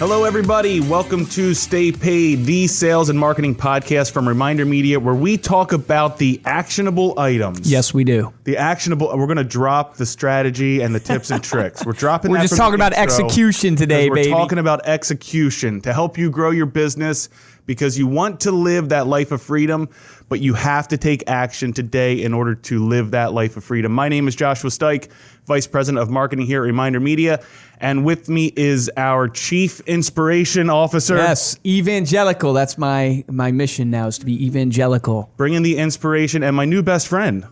Hello, everybody. Welcome to Stay Paid, the sales and marketing podcast from ReminderMedia, where we talk about the actionable items. Yes, we do. The actionable. We're going to drop the strategy and the tips and tricks. We're dropping. We're just talking about execution today, baby. We're talking about execution to help you grow your business because you want to live that life of freedom, but you have to take action today in order to live that life of freedom. My name is Joshua Stike, Vice President of Marketing here at ReminderMedia, and with me is our Chief Inspiration Officer. Yes, evangelical. That's my mission now, is to be evangelical. Bringing the inspiration, and my new best friend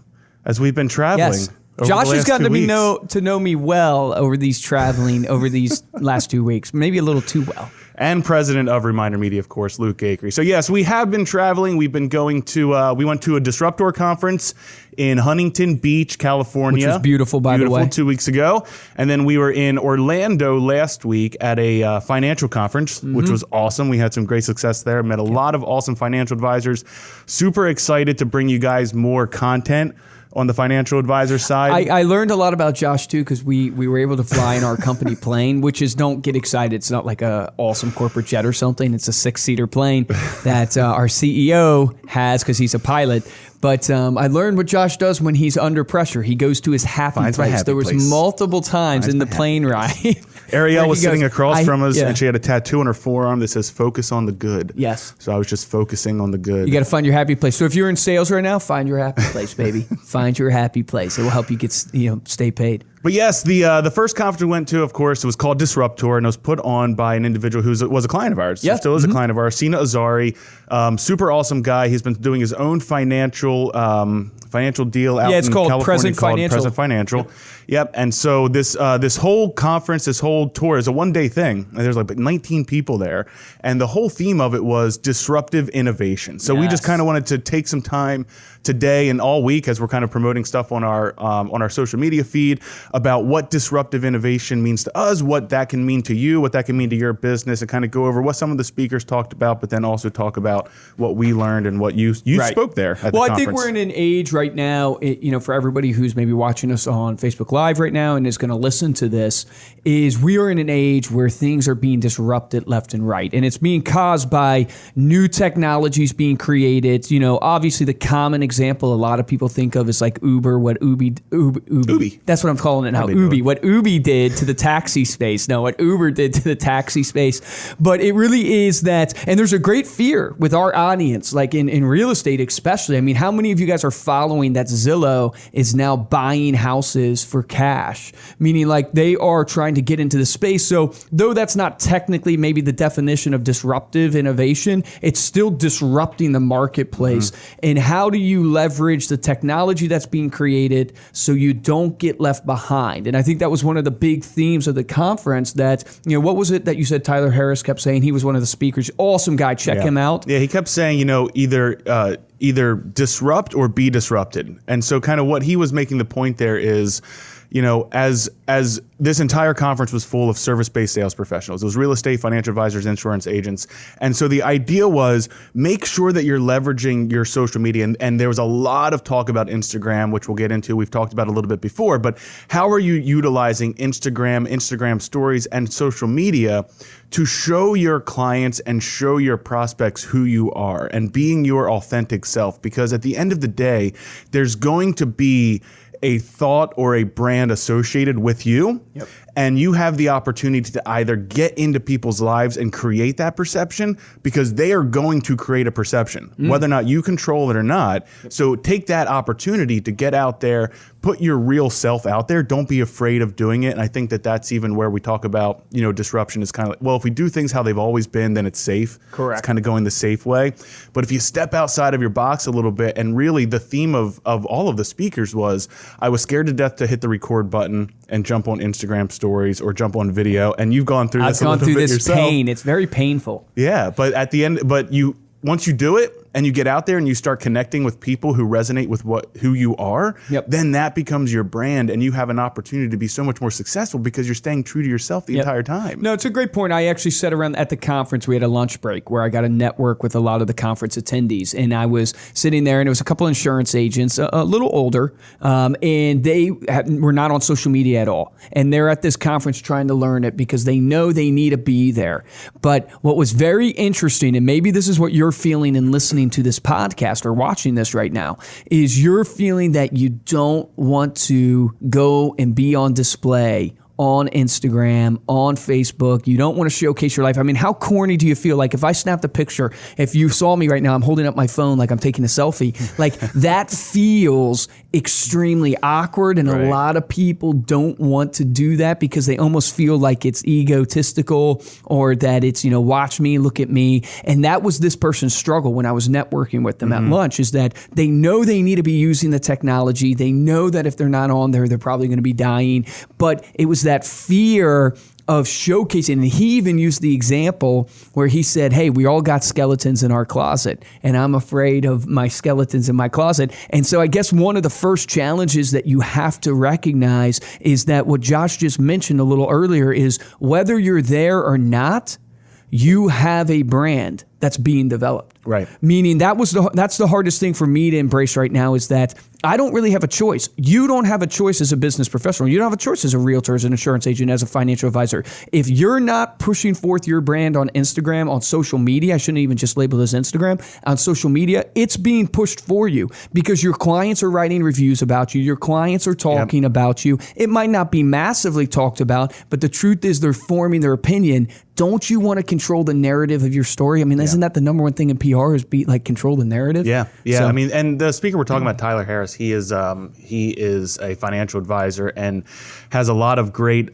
as we've been traveling. Yes. Josh has gotten to know me well over these last 2 weeks, maybe a little too well. And president of ReminderMedia, of course, Luke Acree. So yes, we have been traveling. We've been going to, we went to a Disruptor conference in Huntington Beach, California. Which was beautiful, by the way. 2 weeks ago. And then we were in Orlando last week at a financial conference, which was awesome. We had some great success there. Met a lot of awesome financial advisors. Super excited to bring you guys more content on the financial advisor side. I learned a lot about Josh, too, because we were able to fly in our company plane, which is, don't get excited, it's not like a awesome corporate jet or something. It's a 6-seater plane that our CEO has because he's a pilot. But I learned what Josh does when he's under pressure. He goes to his happy place. There was multiple times in the plane ride. Ariel was sitting across from us, and she had a tattoo on her forearm that says, "Focus on the good." Yes. So I was just focusing on the good. You got to find your happy place. So if you're in sales right now, find your happy place, baby. Find your happy place. It will help you get, stay paid. But yes, the first conference we went to, of course, it was called Disruptor, and it was put on by an individual who was a client of ours. Yeah. Still is a client of ours, Sina Azari. Super awesome guy. He's been doing his own financial deal out in California. It's called Present Financial. Present Financial. Yep. And so this whole conference, this whole tour is a one-day thing. And there's like 19 people there. And the whole theme of it was disruptive innovation. So we just kind of wanted to take some time today and all week as we're kind of promoting stuff on our social media feed about what disruptive innovation means to us, what that can mean to you, what that can mean to your business, and kind of go over what some of the speakers talked about, but then also talk about what we learned and what you spoke there at the conference. I think we're in an age right now, for everybody who's maybe watching us on Facebook Live right now and is going to listen to this, is we are in an age where things are being disrupted left and right. And it's being caused by new technologies being created. Obviously the common example a lot of people think of is like Uber, what Ubi. That's what I'm calling it now. Ubi. What Ubi did to the taxi space. No, what Uber did to the taxi space. But it really is that, and there's a great fear with our audience, like in real estate especially. I mean, how many of you guys are following that Zillow is now buying houses for cash? Meaning like they are trying to get into the space. So though that's not technically maybe the definition of disruptive innovation, it's still disrupting the marketplace. And how do you leverage the technology that's being created so you don't get left behind? And I think that was one of the big themes of the conference that, what was it that you said Tyler Harris kept saying? He was one of the speakers. Awesome guy. Check him out. Yeah, he kept saying, either disrupt or be disrupted. And so kind of what he was making the point there is, as this entire conference was full of service-based sales professionals. It was real estate, financial advisors, insurance agents. And so the idea was make sure that you're leveraging your social media. And there was a lot of talk about Instagram, which we'll get into. We've talked about a little bit before. But how are you utilizing Instagram stories, and social media to show your clients and show your prospects who you are and being your authentic self? Because at the end of the day, there's going to be a thought or a brand associated with you. Yep. And you have the opportunity to either get into people's lives and create that perception, because they are going to create a perception, whether or not you control it or not. Yep. So take that opportunity to get out there, put your real self out there. Don't be afraid of doing it. And I think that that's even where we talk about, disruption is kind of like, well, if we do things how they've always been, then it's safe. Correct. It's kind of going the safe way. But if you step outside of your box a little bit, and really the theme of all of the speakers was, I was scared to death to hit the record button and jump on Instagram stories or jump on video. And you've gone through this a little bit yourself. I've gone through this pain. It's very painful. Yeah. But at the end, once you do it and you get out there and you start connecting with people who resonate with who you are, then that becomes your brand, and you have an opportunity to be so much more successful because you're staying true to yourself the entire time. No, it's a great point. I actually sat around at the conference. We had a lunch break where I got to network with a lot of the conference attendees, and I was sitting there, and it was a couple of insurance agents, a little older, and they were not on social media at all. And they're at this conference trying to learn it because they know they need to be there. But what was very interesting, and maybe this is what you're feeling in listening to this podcast or watching this right now, is you're feeling that you don't want to go and be on display on Instagram, on Facebook. You don't want to showcase your life. I mean, how corny do you feel? Like if I snapped a picture, if you saw me right now, I'm holding up my phone like I'm taking a selfie, like that feels extremely awkward. And a lot of people don't want to do that because they almost feel like it's egotistical or that it's, watch me, look at me. And that was this person's struggle when I was networking with them at lunch, is that they know they need to be using the technology. They know that if they're not on there, they're probably going to be dying. But it was that fear of showcasing. And he even used the example where he said, hey, we all got skeletons in our closet, and I'm afraid of my skeletons in my closet. And so I guess one of the first challenges that you have to recognize is that what Josh just mentioned a little earlier is whether you're there or not, you have a brand that's being developed. Right. Meaning that's the hardest thing for me to embrace right now, is that I don't really have a choice. You don't have a choice as a business professional. You don't have a choice as a realtor, as an insurance agent, as a financial advisor. If you're not pushing forth your brand on Instagram, on social media, I shouldn't even just label it as Instagram, on social media, it's being pushed for you because your clients are writing reviews about you. Your clients are talking about you. It might not be massively talked about, but the truth is they're forming their opinion. Don't you want to control the narrative of your story? I mean, isn't that the number one thing in PR, is control the narrative? Yeah. So, I mean, and the speaker we're talking about, Tyler Harris, he is a financial advisor and has a lot of great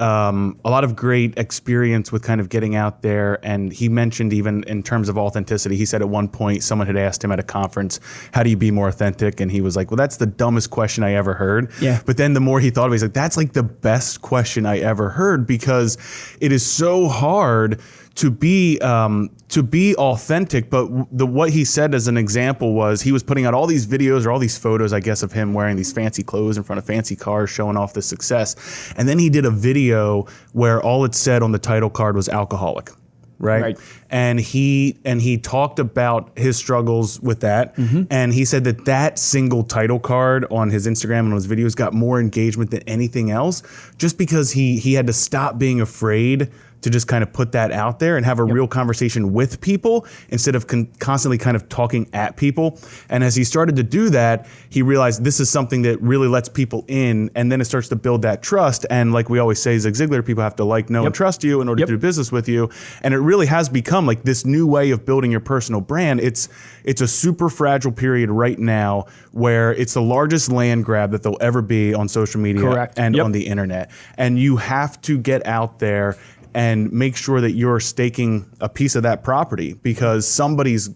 experience with kind of getting out there. And he mentioned, even in terms of authenticity, he said at one point someone had asked him at a conference, how do you be more authentic? And he was like, well, that's the dumbest question I ever heard. Yeah. But then the more he thought of it, he's like, that's like the best question I ever heard, because it is so hard to be authentic. But what he said as an example was, he was putting out all these videos or all these photos, I guess, of him wearing these fancy clothes in front of fancy cars, showing off the success. And then he did a video where all it said on the title card was alcoholic. Right. And he talked about his struggles with that. And he said that single title card on his Instagram and on his videos got more engagement than anything else, just because he had to stop being afraid to just kind of put that out there and have a real conversation with people instead of constantly kind of talking at people. And as he started to do that, he realized this is something that really lets people in, and then it starts to build that trust. And like we always say, Zig Ziglar, people have to like, know, and trust you in order to do business with you. And it really has become like this new way of building your personal brand. It's a super fragile period right now where it's the largest land grab that there'll ever be on social media and on the internet. And you have to get out there and make sure that you're staking a piece of that property, because somebody's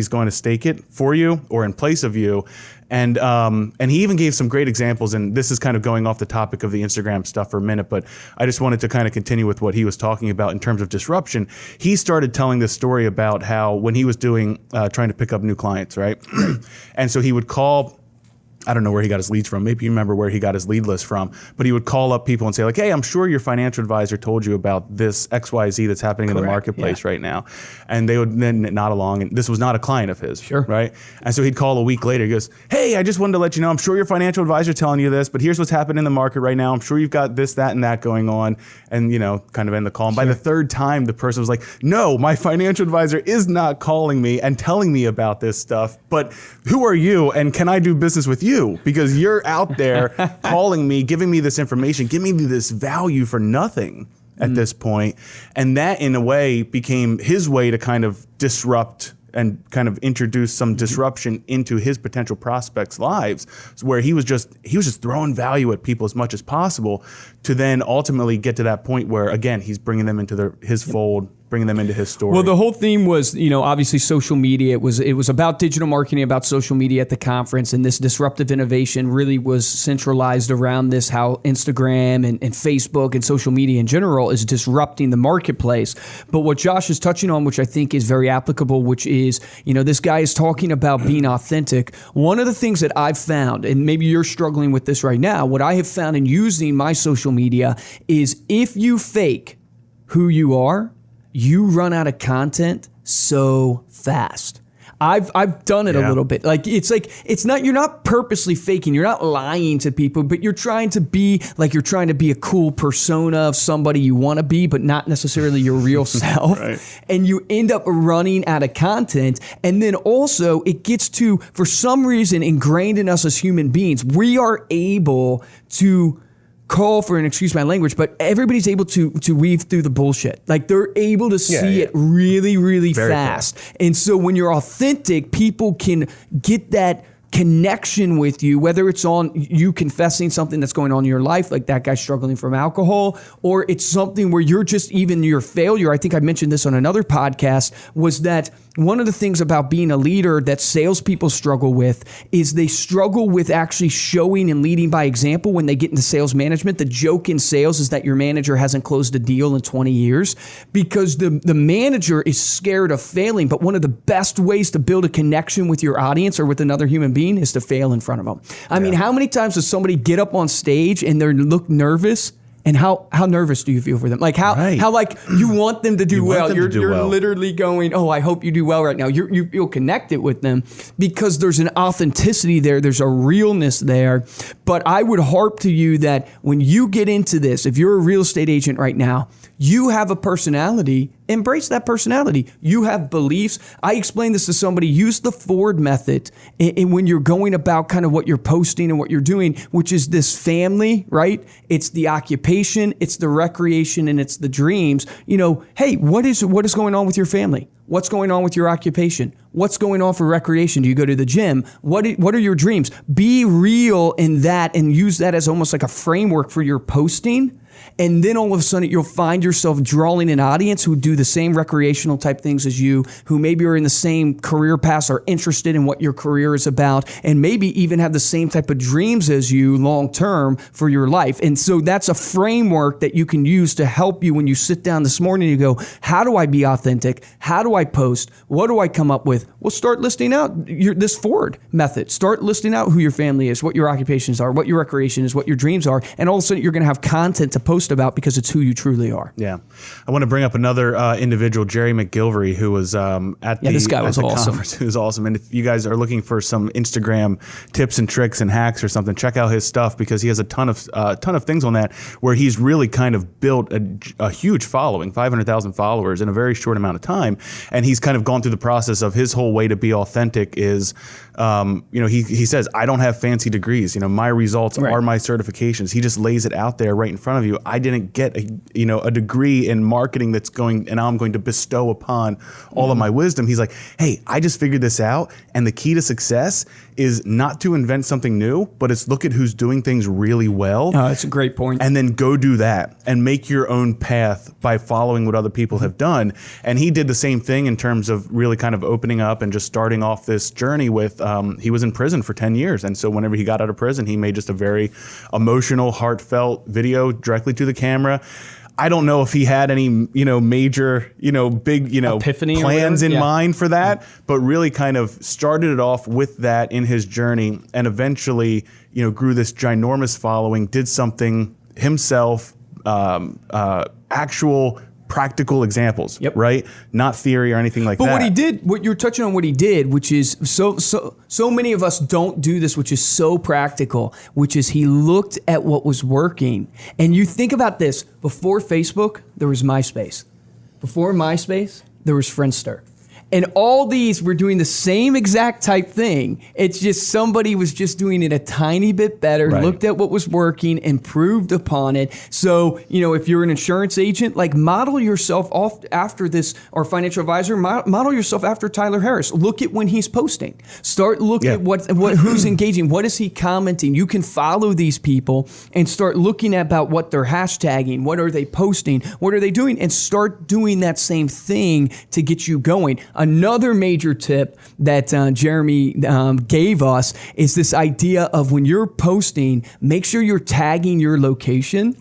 going to stake it for you or in place of you. And he even gave some great examples, and this is kind of going off the topic of the Instagram stuff for a minute, but I just wanted to kind of continue with what he was talking about in terms of disruption. He started telling this story about how when he was trying to pick up new clients, right? And so he would call, I don't know where he got his leads from. Maybe you remember where he got his lead list from. But he would call up people and say like, hey, I'm sure your financial advisor told you about this XYZ that's happening in the marketplace right now. And they would then nod along. And this was not a client of his, right? And so he'd call a week later. He goes, hey, I just wanted to let you know, I'm sure your financial advisor telling you this, but here's what's happening in the market right now. I'm sure you've got this, that, and that going on. And, kind of end the call. And by the third time, the person was like, no, my financial advisor is not calling me and telling me about this stuff. But who are you? And can I do business with you? Because you're out there calling me, giving me this information, giving me this value for nothing at this point. And that, in a way, became his way to kind of disrupt and kind of introduce some disruption into his potential prospects' lives, where he was just throwing value at people as much as possible to then ultimately get to that point where, again, he's bringing them into his fold, bringing them into his story. Well, the whole theme was, obviously social media. It was about digital marketing, about social media at the conference, and this disruptive innovation really was centralized around this, how Instagram and Facebook and social media in general is disrupting the marketplace. But what Josh is touching on, which I think is very applicable, which is, this guy is talking about being authentic. One of the things that I've found, and maybe you're struggling with this right now, what I have found in using my social media is if you fake who you are, you run out of content so fast. I've done it a little bit. You're not purposely faking. You're not lying to people, but you're trying to be a cool persona of somebody you want to be, but not necessarily your real self. Right. And you end up running out of content. And then also it gets to, for some reason, ingrained in us as human beings, we are able to call for, and excuse my language, but everybody's able to weave through the bullshit. Like they're able to see it really, really very fast. Cool. And so when you're authentic, people can get that connection with you, whether it's on you confessing something that's going on in your life, like that guy struggling from alcohol, or it's something where you're just even your failure. I think I mentioned this on another podcast, was that one of the things about being a leader that salespeople struggle with is they struggle with actually showing and leading by example when they get into sales management. The joke in sales is that your manager hasn't closed a deal in 20 years because the manager is scared of failing. But one of the best ways to build a connection with your audience or with another human being is to fail in front of them. I mean, how many times does somebody get up on stage and they look nervous? And how nervous do you feel for them? Like how like you want them to do well. You're literally going, oh, I hope you do well right now. You feel connected with them because there's an authenticity there. There's a realness there. But I would harp to you that when you get into this, if you're a real estate agent right now, you have a personality. Embrace that personality. You have beliefs. I explained this to somebody. Use the Ford method when you're going about kind of what you're posting and what you're doing, which is this family, right? It's the occupation, it's the recreation, and it's the dreams. Hey, what is going on with your family? What's going on with your occupation? What's going on for recreation? Do you go to the gym? What are your dreams? Be real in that and use that as almost like a framework for your posting. And then all of a sudden you'll find yourself drawing an audience who do the same recreational type things as you, who maybe are in the same career paths, are interested in what your career is about, and maybe even have the same type of dreams as you long term for your life. And so that's a framework that you can use to help you when you sit down this morning and you go, how do I be authentic? How do I post? What do I come up with? Well, start listing out this Ford method. Start listing out who your family is, what your occupations are, what your recreation is, what your dreams are. And all of a sudden you're going to have content to post about because it's who you truly are. Yeah. I want to bring up another individual, Jerry McGilvery, who was at this guy was awesome. Conference. He was awesome. And if you guys are looking for some Instagram tips and tricks and hacks or something, check out his stuff because he has a ton of things on that where he's really kind of built a huge following, 500,000 followers in a very short amount of time. And he's kind of gone through the process of his whole way to be authentic is, he says, I don't have fancy degrees. My results are my certifications. He just lays it out there right in front of you. I didn't get a degree in marketing and now I'm going to bestow upon all of my wisdom. He's like, hey, I just figured this out. And the key to success is not to invent something new, but it's look at who's doing things really well. Oh, that's a great point. And then go do that and make your own path by following what other people have done. And he did the same thing in terms of really kind of opening up and just starting off this journey with, he was in prison for 10 years. And so whenever he got out of prison, he made just a very emotional, heartfelt video directly to the camera. I don't know if he had any, major, big, epiphany plans in mind for that, but really kind of started it off with that in his journey and eventually, grew this ginormous following, did something himself, actual practical examples, right? Not theory or anything like that. But what you're touching on, what he did, which is so many of us don't do this, which is so practical, which is he looked at what was working. And you think about this, before Facebook, there was MySpace. Before MySpace, there was Friendster. And all these were doing the same exact type thing. It's just somebody was just doing it a tiny bit better, looked at what was working, improved upon it. So, if you're an insurance agent, like model yourself off after this, or financial advisor, model yourself after Tyler Harris. Look at when he's posting. Start looking at what who's engaging. What is he commenting? You can follow these people and start looking at about what they're hashtagging. What are they posting? What are they doing? And start doing that same thing to get you going. Another major tip that Jeremy gave us is this idea of when you're posting, make sure you're tagging your location.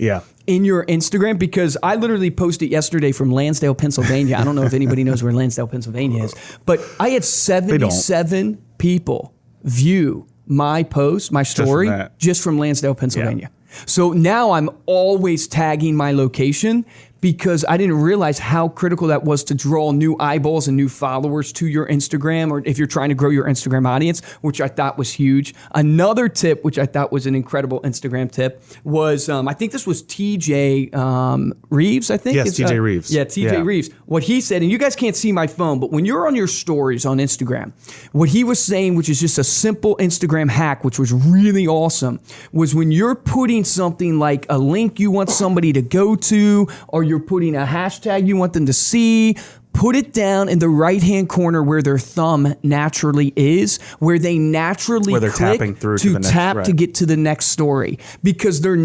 In your Instagram, because I literally posted yesterday from Lansdale, Pennsylvania. I don't know if anybody knows where Lansdale, Pennsylvania is, but I had 77 people view my post, my story, just from Lansdale, Pennsylvania. So now I'm always tagging my location, because I didn't realize how critical that was to draw new eyeballs and new followers to your Instagram, or if you're trying to grow your Instagram audience, which I thought was huge. Another tip, which I thought was an incredible Instagram tip, was I think this was TJ Reeves, I think. Yes, TJ Reeves. Yeah, TJ Reeves. What he said, and you guys can't see my phone, but when you're on your stories on Instagram, what he was saying, which is just a simple Instagram hack, which was really awesome, was when you're putting something like a link you want somebody to go to, or you're putting a hashtag you want them to see, put it down in the right-hand corner where their thumb naturally is, where they naturally where they're click tapping through to the next, tap to get to the next story, because their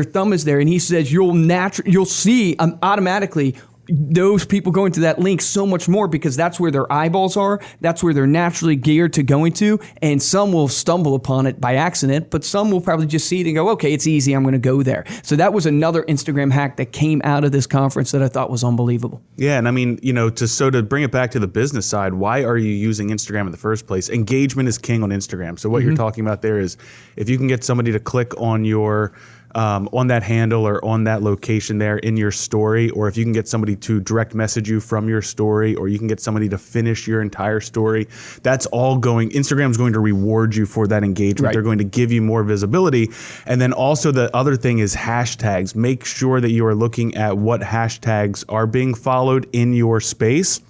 thumb is there. And he says you'll see automatically those people going to that link so much more, because that's where their eyeballs are. That's where they're naturally geared to going to. And some will stumble upon it by accident, but some will probably just see it and go, okay, it's easy, I'm going to go there. So that was another Instagram hack that came out of this conference that I thought was unbelievable. Yeah, and I mean, to bring it back to the business side, why are you using Instagram in the first place? Engagement is king on Instagram. So what you're talking about there is, if you can get somebody to click on your on that handle or on that location there in your story, or if you can get somebody to direct message you from your story, or you can get somebody to finish your entire story, that's all Instagram's going to reward you for that engagement. They're going to give you more visibility. And then also the other thing is hashtags. Make sure that you are looking at what hashtags are being followed in your space.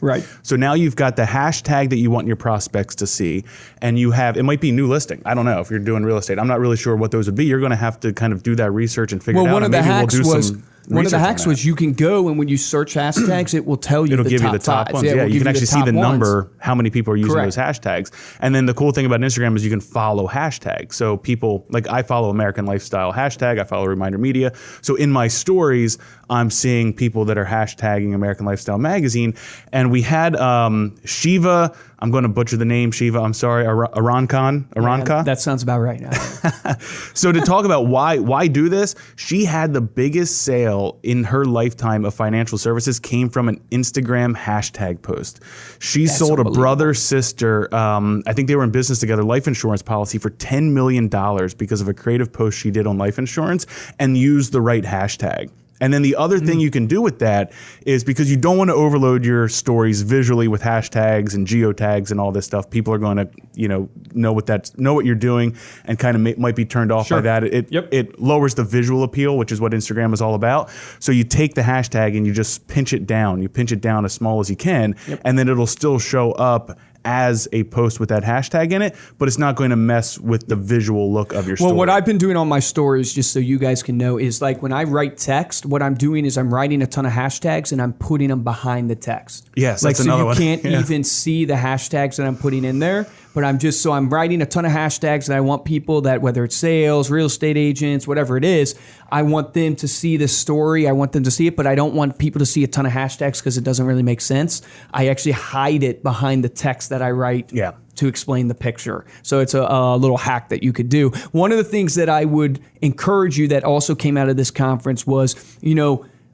So now you've got the hashtag that you want your prospects to see, and it might be new listing. I don't know if you're doing real estate. I'm not really sure what those would be. You're going to have to kind of do that research and figure it out. One of the hacks was you can go, and when you search hashtags, it will tell you It'll give you the top ones. Yeah, you can actually see the number, how many people are using those hashtags. And then the cool thing about Instagram is you can follow hashtags. So people, like I follow American Lifestyle hashtag, I follow ReminderMedia. So in my stories, I'm seeing people that are hashtagging American Lifestyle Magazine. And we had Shiva, I'm going to butcher the name, Shiva, I'm sorry, Aranka? Yeah, that sounds about right now. So to talk about why do this, she had the biggest sale in her lifetime of financial services came from an Instagram hashtag post. She sold a brother, sister, I think they were in business together, life insurance policy for $10 million because of a creative post she did on life insurance and used the right hashtag. And then the other thing you can do with that is, because you don't want to overload your stories visually with hashtags and geotags and all this stuff. People are going to, know what you're doing and kind of might be turned off by that. It lowers the visual appeal, which is what Instagram is all about. So you take the hashtag and you just pinch it down. You pinch it down as small as you can, and then it'll still show up as a post with that hashtag in it, but it's not going to mess with the visual look of your story. Well, what I've been doing on my stories, just so you guys can know, is like when I write text, what I'm doing is I'm writing a ton of hashtags and I'm putting them behind the text. Yes, that's another one. So you can't even see the hashtags that I'm putting in there, but I'm writing a ton of hashtags that I want people that, whether it's sales, real estate agents, whatever it is, I want them to see this story. I want them to see it, but I don't want people to see a ton of hashtags because it doesn't really make sense. I actually hide it behind the text that I write to explain the picture. So it's a little hack that you could do. One of the things that I would encourage you that also came out of this conference was,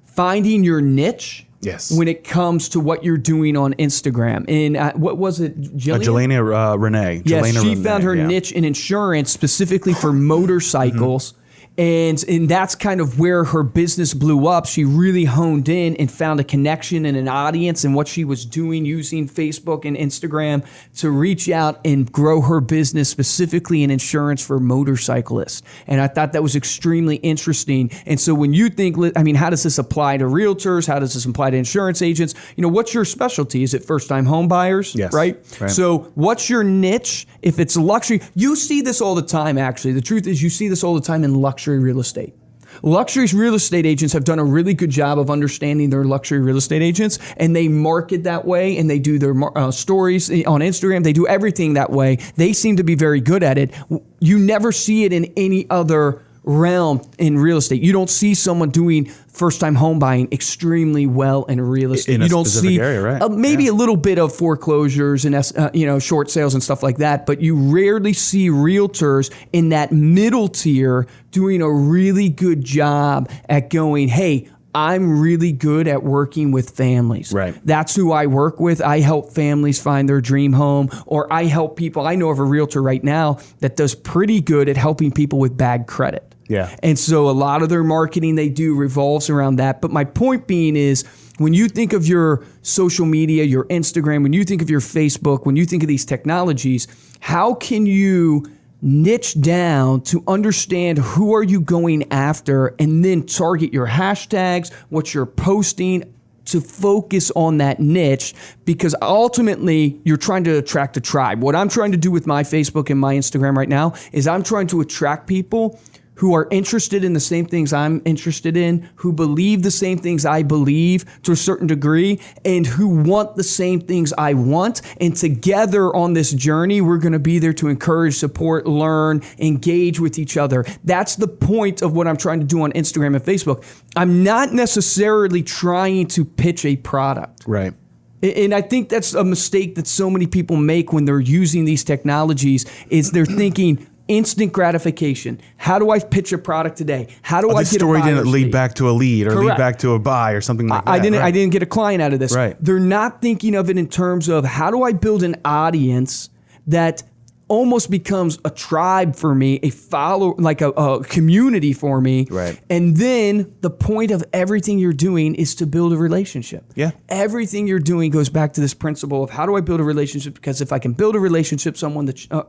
finding your niche. Yes. When it comes to what you're doing on Instagram. And what was it, Jelena Renee. Yes, she found her niche in insurance, specifically for motorcycles. And that's kind of where her business blew up. She really honed in and found a connection and an audience in what she was doing using Facebook and Instagram to reach out and grow her business specifically in insurance for motorcyclists. And I thought that was extremely interesting. And so when you think, I mean, how does this apply to realtors? How does this apply to insurance agents? You know, what's your specialty? Is it first-time home buyers? Yes. Right? So what's your niche? If it's luxury, you see this all the time, actually. The truth is you see this all the time in luxury real estate. Luxury real estate agents have done a really good job of understanding their luxury real estate agents, and they market that way, and they do their stories on Instagram. They do everything that way. They seem to be very good at it. You never see it in any other realm in real estate. You don't see someone doing first-time home buying extremely well in real estate. In you a don't specific see area, right? Maybe a little bit of foreclosures and short sales and stuff like that, but you rarely see realtors in that middle tier doing a really good job at going, hey, I'm really good at working with families. Right. That's who I work with. I help families find their dream home, or I help people. I know of a realtor right now that does pretty good at helping people with bad credit. Yeah. And so a lot of their marketing they do revolves around that. But my point being is, when you think of your social media, your Instagram, when you think of your Facebook, when you think of these technologies, how can you niche down to understand who are you going after, and then target your hashtags, what you're posting, to focus on that niche? Because ultimately you're trying to attract a tribe. What I'm trying to do with my Facebook and my Instagram right now is I'm trying to attract people who are interested in the same things I'm interested in, who believe the same things I believe to a certain degree, and who want the same things I want. And together on this journey, we're going to be there to encourage, support, learn, engage with each other. That's the point of what I'm trying to do on Instagram and Facebook. I'm not necessarily trying to pitch a product. Right. And I think that's a mistake that so many people make when they're using these technologies, is they're thinking, instant gratification. How do I pitch a product today? How do I get a buyer? This story didn't lead back to a lead or lead Correct. back to a buy or something like that. I didn't get a client out of this. Right. They're not thinking of it in terms of, how do I build an audience that almost becomes a tribe for me, a follow, like a community for me. Right. And then the point of everything you're doing is to build a relationship. Yeah. Everything you're doing goes back to this principle of, how do I build a relationship? Because if I can build a relationship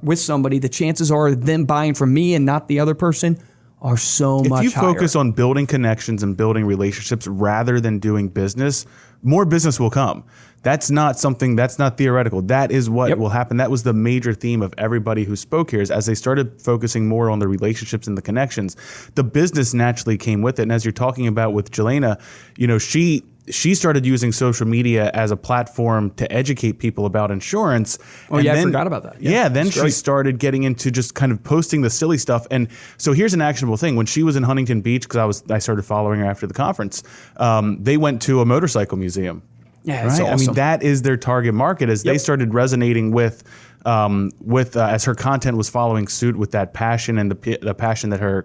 with somebody, the chances are them buying from me and not the other person are so much higher. If you focus on building connections and building relationships rather than doing business, more business will come. That's not theoretical. That is what will happen. That was the major theme of everybody who spoke here, is as they started focusing more on the relationships and the connections, the business naturally came with it. And as you're talking about with Jelena, you know, she started using social media as a platform to educate people about insurance. Oh, and I forgot about that. Yeah, then she started getting into just kind of posting the silly stuff. And so here's an actionable thing. When she was in Huntington Beach, because I started following her after the conference, they went to a motorcycle museum. Yeah, right. awesome. I mean, that is their target market. As they started resonating with as her content was following suit with that passion and the passion that her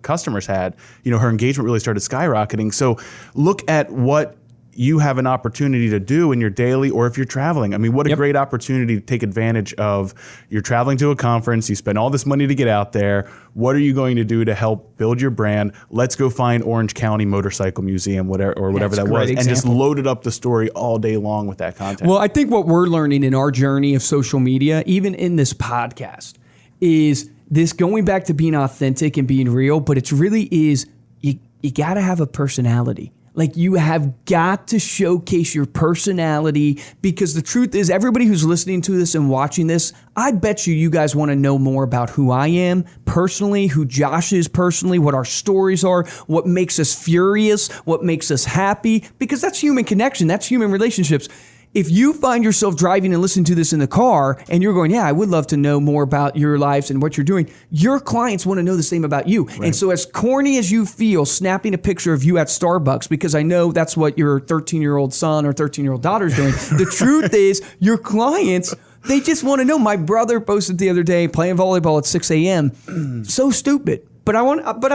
customers had. You know, her engagement really started skyrocketing. So look at what you have an opportunity to do in your daily, or if you're traveling. I mean, what a great opportunity to take advantage of. You're traveling to a conference, you spend all this money to get out there. What are you going to do to help build your brand? Let's go find Orange County Motorcycle Museum, whatever that was, and just loaded up the story all day long with that content. Well, I think what we're learning in our journey of social media, even in this podcast, is this going back to being authentic and being real, but it's really is, you got to have a personality. Like, you have got to showcase your personality, because the truth is, everybody who's listening to this and watching this, I bet you guys want to know more about who I am personally, who Josh is personally, what our stories are, what makes us furious, what makes us happy, because that's human connection. That's human relationships. If you find yourself driving and listening to this in the car and you're going, yeah, I would love to know more about your lives and what you're doing, your clients want to know the same about you. Right. And so, as corny as you feel snapping a picture of you at Starbucks, because I know that's what your 13-year-old son or 13-year-old daughter is doing, the truth is, your clients, they just want to know. My brother posted the other day playing volleyball at 6 a.m. So stupid. But I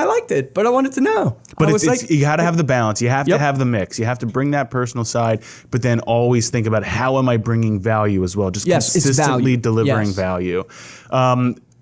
liked it. But I wanted to know. But you got to have the balance. You have to have the mix. You have to bring that personal side, but then always think about, how am I bringing value as well? Just consistently delivering value.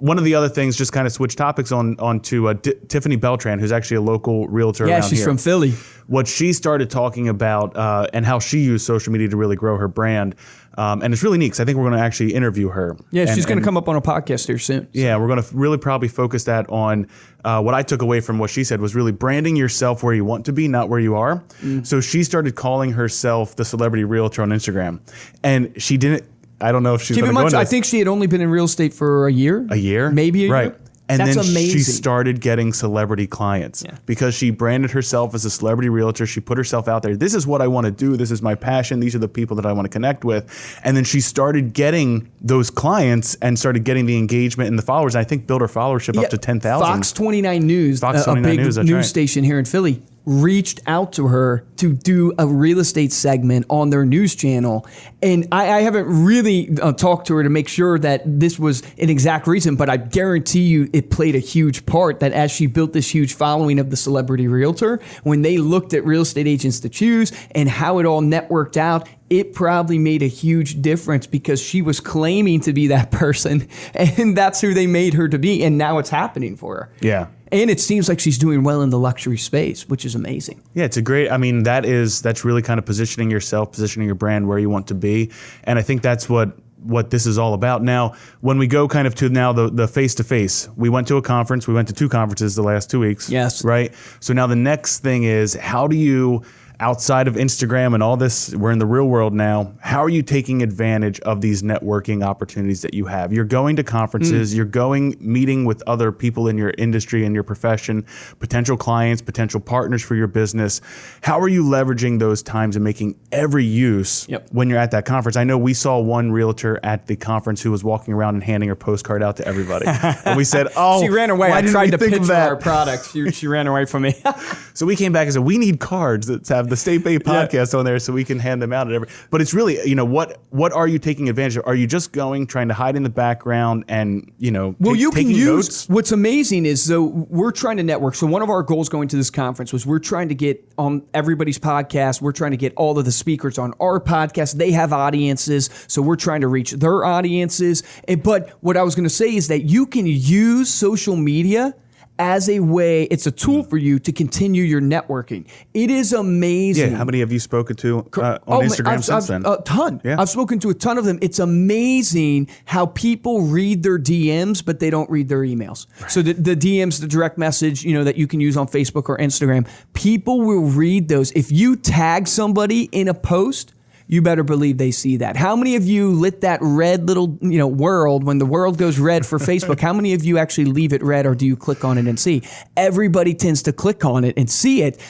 one of the other things, just kind of switch topics onto Tiffany Beltran, who's actually a local realtor around here. Yeah, she's from Philly. What she started talking about and how she used social media to really grow her brand. And it's really neat because I think we're going to actually interview her. Yeah, she's going to come up on a podcast here soon. Yeah, we're going to really probably focus that on what I took away from what she said was really branding yourself where you want to be, not where you are. So she started calling herself the celebrity realtor on Instagram. And she didn't, I don't know if she's going to go into I think she had only been in real estate for a year. A year? Maybe a year. Right. And That's then amazing. she started getting celebrity clients because she branded herself as a celebrity realtor. She put herself out there. This is what I want to do. This is my passion. These are the people that I want to connect with. And then she started getting those clients and started getting the engagement and the followers. And I think built her followership up to 10,000. Fox 29 News, Fox 29 a big News, that's news right. station here in Philly, reached out to her to do a real estate segment on their news channel. And I haven't really talked to her to make sure that this was an exact reason, but I guarantee you it played a huge part that as she built this huge following of the celebrity realtor, when they looked at real estate agents to choose and how it all networked out, it probably made a huge difference because she was claiming to be that person and that's who they made her to be. And now it's happening for her. Yeah. And it seems like she's doing well in the luxury space, which is amazing. Yeah, it's a great, I mean, that's really kind of positioning yourself, positioning your brand where you want to be. And I think that's what this is all about. Now, when we go kind of to now the face-to-face, we went to a conference, we went to 2 conferences the last 2 weeks. Yes. Right? So now the next thing is, how do you, outside of Instagram and all this, we're in the real world now, how are you taking advantage of these networking opportunities that you have? You're going to conferences, you're meeting with other people in your industry and your profession, potential clients, potential partners for your business. How are you leveraging those times and making every use when you're at that conference? I know we saw one realtor at the conference who was walking around and handing her postcard out to everybody. And we said, oh, she ran away. Why I tried to think pitch of that? our product. She ran away from me. So we came back and said, we need cards that have the State Bay podcast on there so we can hand them out at every. But it's really, what are you taking advantage of? Are you just trying to hide in the background and, well, you can use notes? What's amazing is, so we're trying to network. So one of our goals going to this conference was we're trying to get on everybody's podcast. We're trying to get all of the speakers on our podcast. They have audiences. So we're trying to reach their audiences. But what I was going to say is that you can use social media as a way, it's a tool for you to continue your networking. It is amazing. Yeah, how many have you spoken to on Instagram since then? A ton. Yeah. I've spoken to a ton of them. It's amazing how people read their DMs, but they don't read their emails. Right. So the DMs, the direct message, that you can use on Facebook or Instagram, people will read those. If you tag somebody in a post, you better believe they see that. How many of you lit that red little, world when the world goes red for Facebook? How many of you actually leave it red or do you click on it and see? Everybody tends to click on it and see it.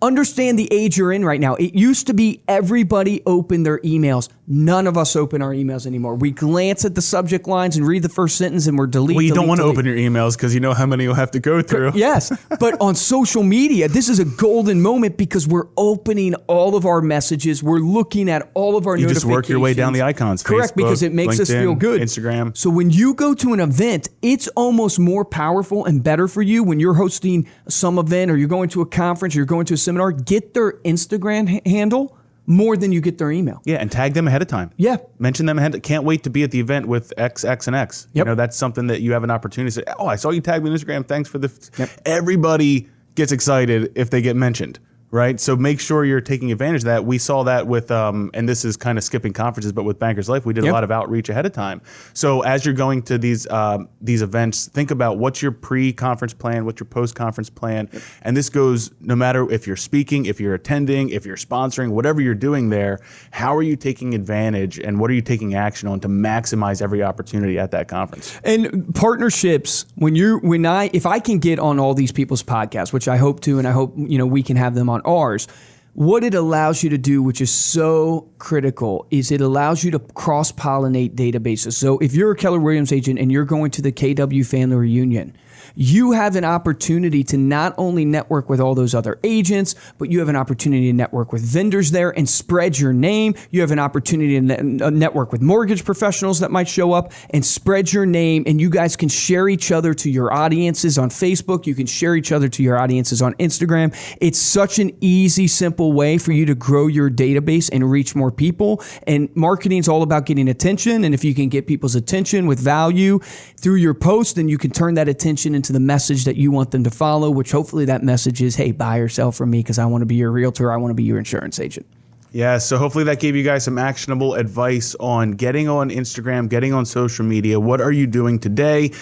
Understand the age you're in right now. It used to be everybody opened their emails. None of us open our emails anymore. We glance at the subject lines and read the first sentence and we're delete. Well, you don't want to open your emails because you know how many you'll have to go through. Yes, but on social media, this is a golden moment because we're opening all of our messages. We're looking at all of our notifications. You just work your way down the icons. Correct, Facebook, because it makes LinkedIn, us feel good. Instagram. So when you go to an event, it's almost more powerful and better for you when you're hosting some event or you're going to a conference or you're going to a seminar. Get their Instagram handle more than you get their email. Yeah, and tag them ahead of time. Yeah. Mention them ahead. Can't wait to be at the event with X, X, and X. Yep. That's something that you have an opportunity to say, oh, I saw you tag me on Instagram. Thanks for the... Yep. Everybody gets excited if they get mentioned. Right? So make sure you're taking advantage of that. We saw that with, and this is kind of skipping conferences, but with Bankers Life, we did a lot of outreach ahead of time. So as you're going to these events, think about what's your pre-conference plan, what's your post-conference plan. Yep. And this goes no matter if you're speaking, if you're attending, if you're sponsoring, whatever you're doing there, how are you taking advantage and what are you taking action on to maximize every opportunity at that conference? And partnerships, if I can get on all these people's podcasts, which I hope to, and I hope, we can have them on ours, what it allows you to do, which is so critical, is it allows you to cross-pollinate databases. So if you're a Keller Williams agent and you're going to the KW family reunion, you have an opportunity to not only network with all those other agents, but you have an opportunity to network with vendors there and spread your name. You have an opportunity to network with mortgage professionals that might show up and spread your name. And you guys can share each other to your audiences on Facebook. You can share each other to your audiences on Instagram. It's such an easy, simple way for you to grow your database and reach more people. And marketing is all about getting attention. And if you can get people's attention with value through your post, then you can turn that attention into the message that you want them to follow, which hopefully that message is, hey, buy or sell from me because I want to be your realtor. I want to be your insurance agent. Yeah, so hopefully that gave you guys some actionable advice on getting on Instagram, getting on social media. What are you doing today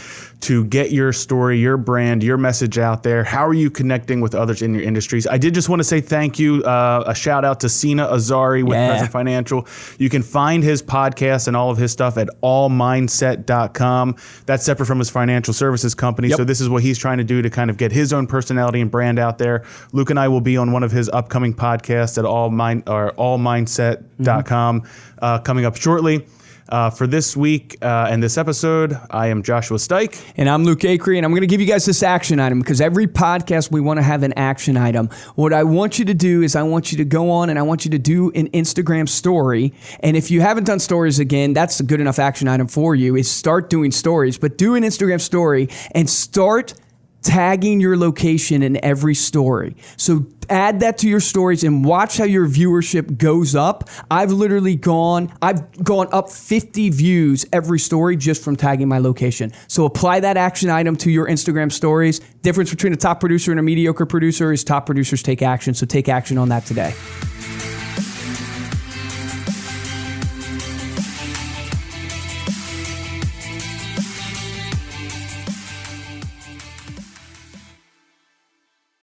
to get your story, your brand, your message out there? How are you connecting with others in your industries? I did just want to say thank you. A shout out to Sina Azari with Present Financial. You can find his podcast and all of his stuff at allmindset.com. That's separate from his financial services company. So this is what he's trying to do to kind of get his own personality and brand out there. Luke and I will be on one of his upcoming podcasts at allmindset.com coming up shortly. For this week and this episode, I am Joshua Stike. And I'm Luke Acree, and I'm going to give you guys this action item because every podcast we want to have an action item. What I want you to do is I want you to go on and I want you to do an Instagram story. And if you haven't done stories again, that's a good enough action item for you, is start doing stories. But do an Instagram story and start tagging your location in every story. So add that to your stories and watch how your viewership goes up. I've gone up 50 views every story just from tagging my location. So apply that action item to your Instagram stories. Difference between a top producer and a mediocre producer is top producers take action. So take action on that today.